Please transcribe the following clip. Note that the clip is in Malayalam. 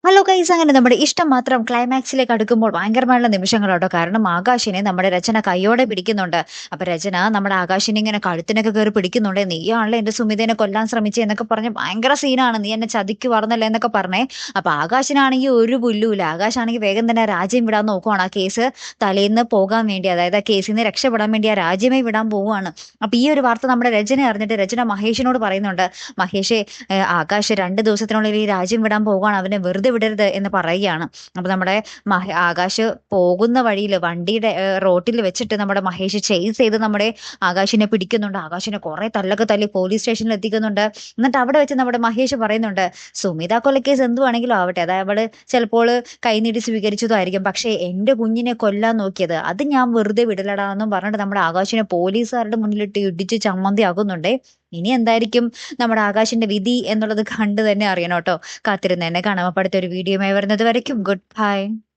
ഹലോ ഗൈസ്, അങ്ങനെ നമ്മുടെ ഇഷ്ടം മാത്രം ക്ലൈമാക്സിലേക്ക് അടുക്കുമ്പോൾ ഭയങ്കരമായുള്ള നിമിഷങ്ങളാട്ടോ. കാരണം ആകാശിനെ നമ്മുടെ രചന കയ്യോടെ പിടിക്കുന്നുണ്ട്. അപ്പൊ രചന നമ്മുടെ ആകാശിനെ ഇങ്ങനെ കഴുത്തിനൊക്കെ കയറി പിടിക്കുന്നുണ്ട്. നീയാണല്ലോ എന്റെ സുമിതേനെ കൊല്ലാൻ ശ്രമിച്ചേ എന്നൊക്കെ പറഞ്ഞ് ഭയങ്കര സീനാണ്. നീ എന്നെ ചതിക്ക് പറഞ്ഞല്ലേ എന്നൊക്കെ പറഞ്ഞേ. അപ്പൊ ആകാശിനാണെങ്കിൽ ഒരു പുല്ലുമില്ല. ആകാശാണെങ്കിൽ വേഗം തന്നെ രാജ്യം വിടാൻ നോക്കുവാണ്. ആ കേസ് തലേന്ന് പോകാൻ വേണ്ടി, അതായത് ആ കേസിൽ നിന്ന് രക്ഷപ്പെടാൻ വേണ്ടി ആ രാജ്യമേ വിടാൻ പോവുകയാണ്. അപ്പൊ ഈ ഒരു വാർത്ത നമ്മുടെ രചന അറിഞ്ഞിട്ട് രചന മഹേഷിനോട് പറയുന്നുണ്ട്. മഹേഷേ, ആകാശ് 2 ദിവസത്തിനുള്ളിൽ ഈ രാജ്യം വിടാൻ പോവുകയാണ്, അവനെ വെറുതെ വിടരുത് എന്ന് പറയുകയാണ്. അപ്പൊ നമ്മുടെ ആകാശ് പോകുന്ന വഴിയിൽ വണ്ടിയുടെ റോട്ടിൽ വെച്ചിട്ട് നമ്മുടെ മഹേഷ് ചേസ് ചെയ്ത് നമ്മുടെ ആകാശിനെ പിടിക്കുന്നുണ്ട്. ആകാശിനെ കുറെ തല്ലൊക്കെ തല്ലി പോലീസ് സ്റ്റേഷനിൽ എത്തിക്കുന്നുണ്ട്. എന്നിട്ട് അവിടെ വെച്ച് നമ്മുടെ മഹേഷ് പറയുന്നുണ്ട്, സുമിത കൊലക്കേസ് എന്തുവാണെങ്കിലും ആവട്ടെ, അതായത് അവള് ചിലപ്പോൾ കൈനീട്ടി സ്വീകരിച്ചതായിരിക്കും, പക്ഷേ എന്റെ കുഞ്ഞിനെ കൊല്ലാൻ നോക്കിയത് അത് ഞാൻ വെറുതെ വിടലടാ എന്നും പറഞ്ഞിട്ട് നമ്മുടെ ആകാശിനെ പോലീസുകാരുടെ മുന്നിലിട്ട് ഇടിച്ച് ചമ്മന്തി ആകുന്നുണ്ട്. ഇനി എന്തായിരിക്കും നമ്മുടെ ആകാശിന്റെ വിധി എന്നുള്ളത് കണ്ടു തന്നെ അറിയണം കേട്ടോ. കാത്തിരുന്ന് എന്നെ കാണാം. അപ്പൊ അടുത്തൊരു വീഡിയോയുമായി വരുന്നത് വരയ്ക്കും ഗുഡ് ബൈ.